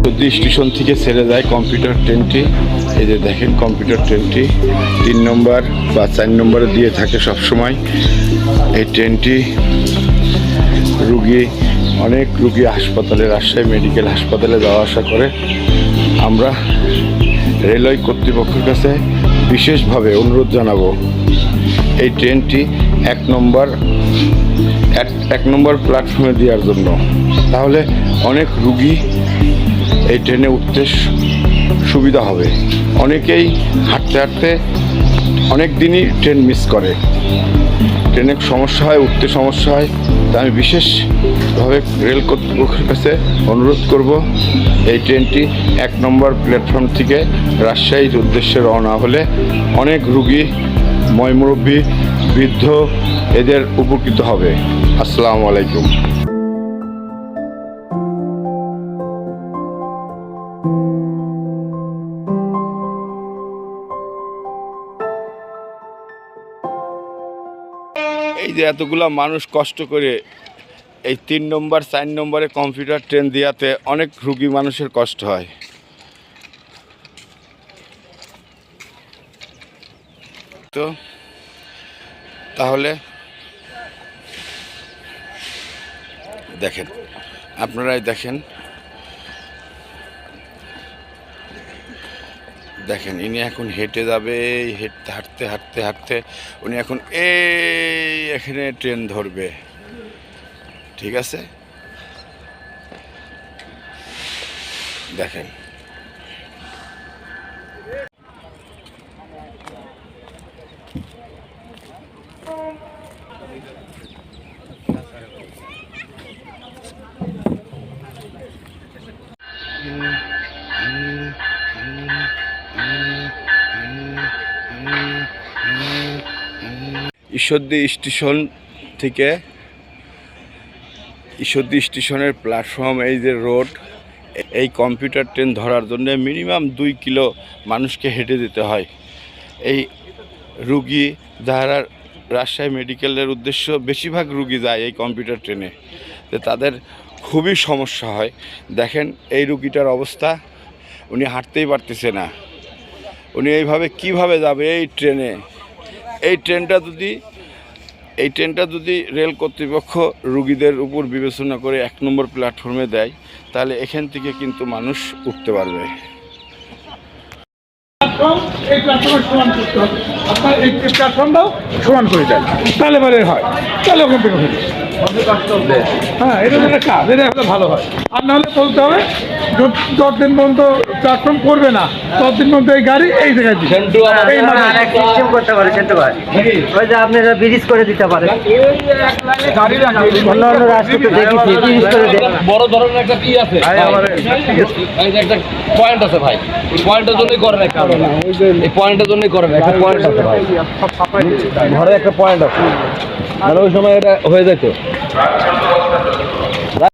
যদি স্টেশন থেকে ছেড়ে যায় কম্পিউটার ট্রেনটি, এই যে দেখেন কম্পিউটার ট্রেনটি 3 নম্বর বা 4 নম্বরে দিয়ে থাকে সবসময়। এই ট্রেনটি অনেক রুগী হাসপাতালে, রাজশাহী মেডিকেল হাসপাতালে যাওয়া আসা করে। আমরা রেলওয়ে কর্তৃপক্ষের কাছে বিশেষভাবে অনুরোধ জানাবো এই ট্রেনটি 1 নম্বর প্ল্যাটফর্মে দেওয়ার জন্য। তাহলে অনেক রুগী এই ট্রেনে উঠতে সুবিধা হবে। অনেকেই হাঁটতে হাঁটতে অনেক দিনই ট্রেন মিস করে, ট্রেনে সমস্যা হয়, উঠতে সমস্যা হয়। তা আমি বিশেষভাবে রেল কর্তৃপক্ষের কাছে অনুরোধ করব এই ট্রেনটি 1 নম্বর প্ল্যাটফর্ম থেকে রাজশাহীর উদ্দেশ্যে রওনা হলে অনেক রুগী, ময়মুরব্বী, বৃদ্ধ এদের উপকৃত হবে। আসসালামু আলাইকুম। এই যে এতগুলা মানুষ কষ্ট করে এই 3 নম্বর 4 নম্বরে কম্পিউটার ট্রেন দেওয়াতে অনেক রুগী মানুষের কষ্ট হয়। তো তাহলে দেখেন, আপনারাই দেখেন ইনি এখন হেঁটে যাবে, হাঁটতে হাঁটতে হাঁটতে উনি এখন এখানে ট্রেন ধরবে। ঠিক আছে, দেখেন ঈশ্বরদী স্টেশনের প্ল্যাটফর্ম, এই যে রোড, এই কম্পিউটার ট্রেন ধরার জন্য মিনিমাম 2 কিলো মানুষকে হেঁটে যেতে হয়। এই রুগী যারা রাজশাহী মেডিকেলের উদ্দেশ্য, বেশিরভাগ রুগী যায় এই কম্পিউটার ট্রেনে, তো তাদের খুবই সমস্যা হয়। দেখেন এই রুগীটার অবস্থা, উনি হাঁটতেই পারতেছে না। উনি এইভাবে কিভাবে যাবে এই ট্রেনে? এই ট্রেনটা যদি রেল কর্তৃপক্ষ রুগীদের উপর বিবেচনা করে 1 নম্বর প্ল্যাটফর্মে দেয়, তাহলে এখান থেকে কিন্তু মানুষ উঠতে পারবে। এই প্ল্যাটফর্মে সমান করতে হবে, আপনার এই প্ল্যাটফর্মটাও সমান করে দেন, তাহলে পরে হয়, তাহলে ওখান থেকে হবে। হ্যাঁ, এটা একটা কাজ, এটা হলে ভালো হয়। আর নাহলে বলতে হবে যতদিন পর্যন্ত প্ল্যাটফর্ম করবে না ততদিন পর্যন্ত এই গাড়ি এই জায়গায় সিস্টেম করতে পারে, ওই যে আপনারা ব্রিজ করে দিতে পারে। অন্য অন্য রাষ্ট্রকে দেখেছি ব্রিজ করে দেয়। বড় ধরনের একটা কি আছে, একটা পয়েন্ট আছে ভাই, এই পয়েন্টের জন্যই করেন, এই পয়েন্টের জন্যই করেন, একটা পয়েন্ট আছে ভাই, ঘরে একটা পয়েন্ট আছে, মানে ওই সময় এটা হয়ে যেত।